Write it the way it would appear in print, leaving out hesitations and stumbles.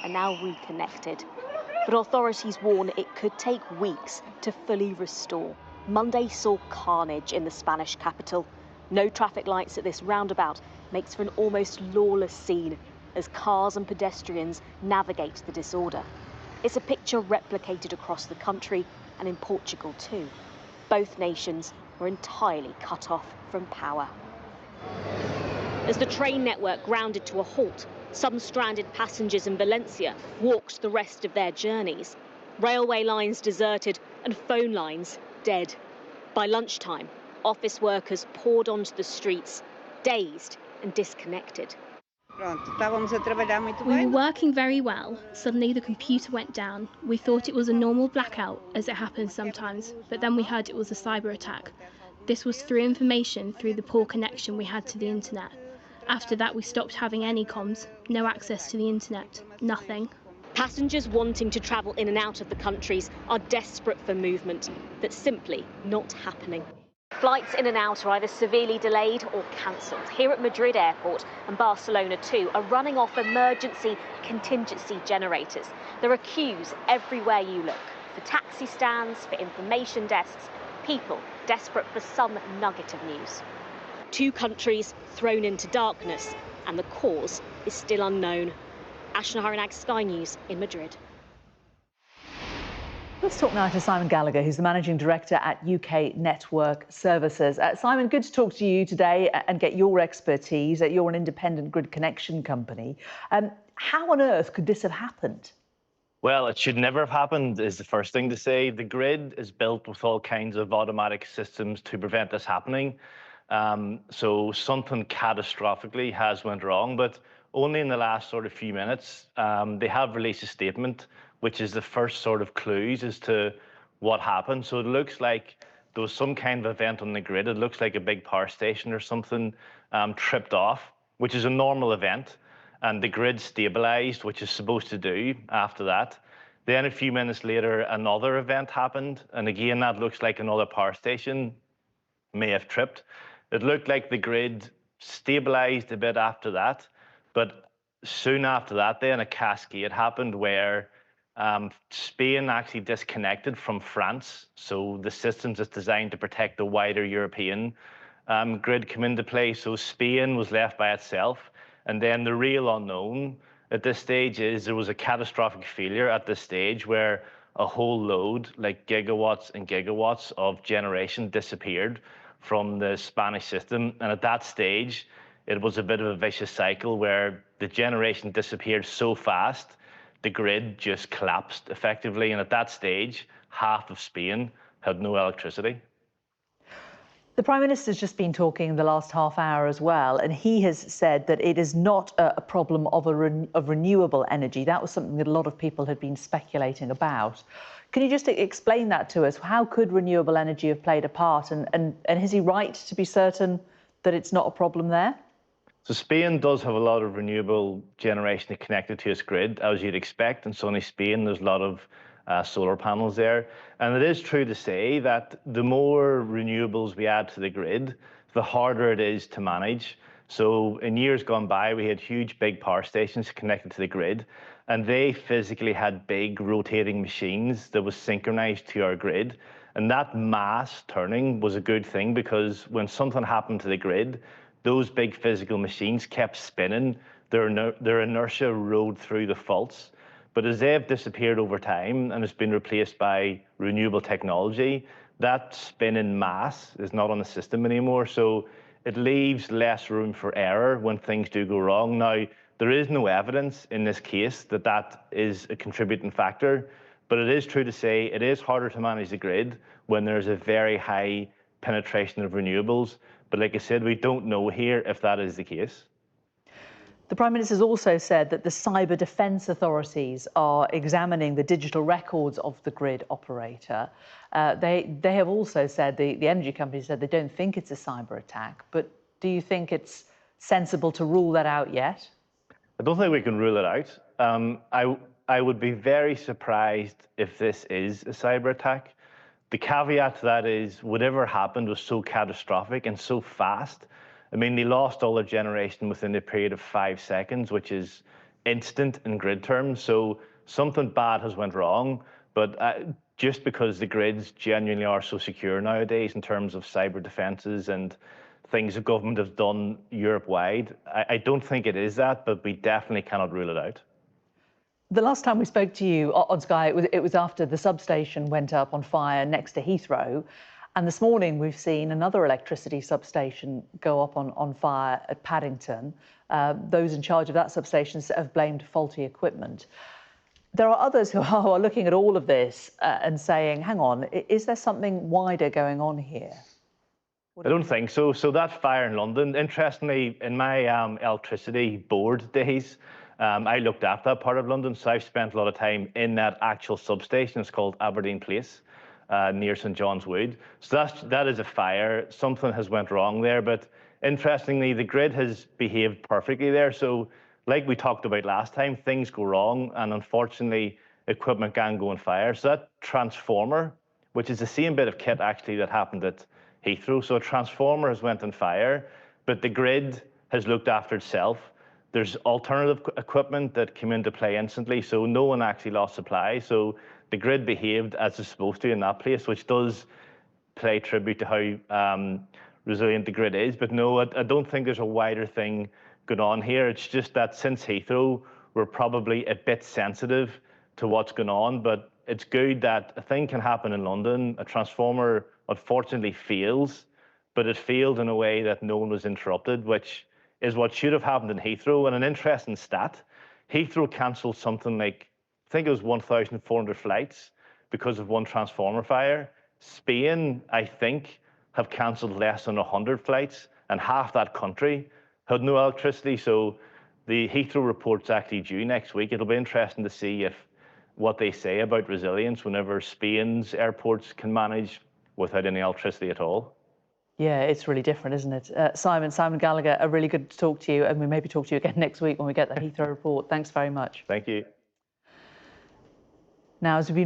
are now reconnected. But authorities warn it could take weeks to fully restore. Monday saw carnage in the Spanish capital. No traffic lights at this roundabout makes for an almost lawless scene as cars and pedestrians navigate the disorder. It's a picture replicated across the country and in Portugal too. Both nations were entirely cut off from power. As the train network grounded to a halt, some stranded passengers in Valencia walked the rest of their journeys. Railway lines deserted and phone lines dead. By lunchtime, office workers poured onto the streets, dazed and disconnected. We were working very well. Suddenly the computer went down. We thought it was a normal blackout, as it happens sometimes, but then we heard it was a cyber attack. This was through information through the poor connection we had to the internet. After that we stopped having any comms, no access to the internet, nothing. Passengers wanting to travel in and out of the countries are desperate for movement that's simply not happening. Flights in and out are either severely delayed or cancelled. Here at Madrid Airport and Barcelona too are running off emergency contingency generators. There are queues everywhere you look, for taxi stands, for information desks, people desperate for some nugget of news. 2 countries thrown into darkness, and the cause is still unknown. Ashna Haranag, Sky News in Madrid. Let's talk now to Simon Gallagher, who's the Managing Director at UK Network Services. Simon, good to talk to you today and get your expertise. You're an independent grid connection company. How on earth could this have happened? Well, it should never have happened, is the first thing to say. The grid is built with all kinds of automatic systems to prevent this happening. So something catastrophically has went wrong, but only in the last sort of few minutes, they have released a statement, which is the first sort of clues as to what happened. So it looks like there was some kind of event on the grid. It looks like a big power station or something tripped off, which is a normal event. And the grid stabilized, which is supposed to do after that. Then a few minutes later, another event happened. And again, that looks like another power station may have tripped. It looked like the grid stabilized a bit after that. But soon after that, then a cascade happened where Spain actually disconnected from France. So the systems that's designed to protect the wider European grid come into play. So Spain was left by itself. And then the real unknown at this stage is there was a catastrophic failure at this stage where a whole load, like gigawatts and gigawatts of generation disappeared from the Spanish system. And at that stage, it was a bit of a vicious cycle where the generation disappeared so fast, the grid just collapsed effectively. And at that stage, half of Spain had no electricity. The Prime Minister's just been talking the last half hour as well, and he has said that it is not a problem of renewable energy. That was something that a lot of people had been speculating about. Can you just explain that to us? How could renewable energy have played a part, and is he right to be certain that it's not a problem there? So Spain does have a lot of renewable generation connected to its grid, as you'd expect. In sunny Spain, there's a lot of solar panels there. And it is true to say that the more renewables we add to the grid, the harder it is to manage. So in years gone by, we had huge, big power stations connected to the grid, and they physically had big rotating machines that was synchronized to our grid. And that mass turning was a good thing because when something happened to the grid, those big physical machines kept spinning. Their inertia rode through the faults. But as they've disappeared over time and it's been replaced by renewable technology, that spinning mass is not on the system anymore. So it leaves less room for error when things do go wrong. Now, there is no evidence in this case that that is a contributing factor, but it is true to say it is harder to manage the grid when there's a very high penetration of renewables. But like I said, we don't know here if that is the case. The Prime Minister's also said that the cyber defence authorities are examining the digital records of the grid operator. They have also said, the energy company said they don't think it's a cyber attack, but do you think it's sensible to rule that out yet? I don't think we can rule it out. I would be very surprised if this is a cyber attack. The caveat to that is whatever happened was so catastrophic and so fast. I mean, they lost all their generation within a period of 5 seconds, which is instant in grid terms. So something bad has went wrong, but just because the grids genuinely are so secure nowadays in terms of cyber defences and things the government have done Europe-wide, I don't think it is that, but we definitely cannot rule it out. The last time we spoke to you on Sky, it was after the substation went up on fire next to Heathrow. And this morning we've seen another electricity substation go up on fire at Paddington. Those in charge of that substation have blamed faulty equipment. There are others who are looking at all of this and saying, hang on, is there something wider going on here? I don't think so. So that fire in London, interestingly, in my electricity board days, I looked after that part of London, so I've spent a lot of time in that actual substation. It's called Aberdeen Place, near St John's Wood. So that is a fire. Something has went wrong there, but interestingly, the grid has behaved perfectly there. So like we talked about last time, things go wrong, and unfortunately, equipment can go on fire. So that transformer, which is the same bit of kit actually that happened at Heathrow. So a transformer has went on fire, but the grid has looked after itself. There's alternative equipment that came into play instantly, so no one actually lost supply. So the grid behaved as it's supposed to in that place, which does pay tribute to how resilient the grid is. But no, I don't think there's a wider thing going on here. It's just that since Heathrow, we're probably a bit sensitive to what's going on, but it's good that a thing can happen in London. A transformer unfortunately fails, but it failed in a way that no one was interrupted, which is what should have happened in Heathrow. And an interesting stat, Heathrow cancelled something like, I think it was 1,400 flights because of one transformer fire. Spain, I think, have cancelled less than 100 flights, and half that country had no electricity. So the Heathrow report's actually due next week. It'll be interesting to see what they say about resilience whenever Spain's airports can manage without any electricity at all. Yeah, it's really different, isn't it? Simon Gallagher, really good to talk to you, and we maybe talk to you again next week when we get the Heathrow report. Thanks very much. Thank you. Now, as we've been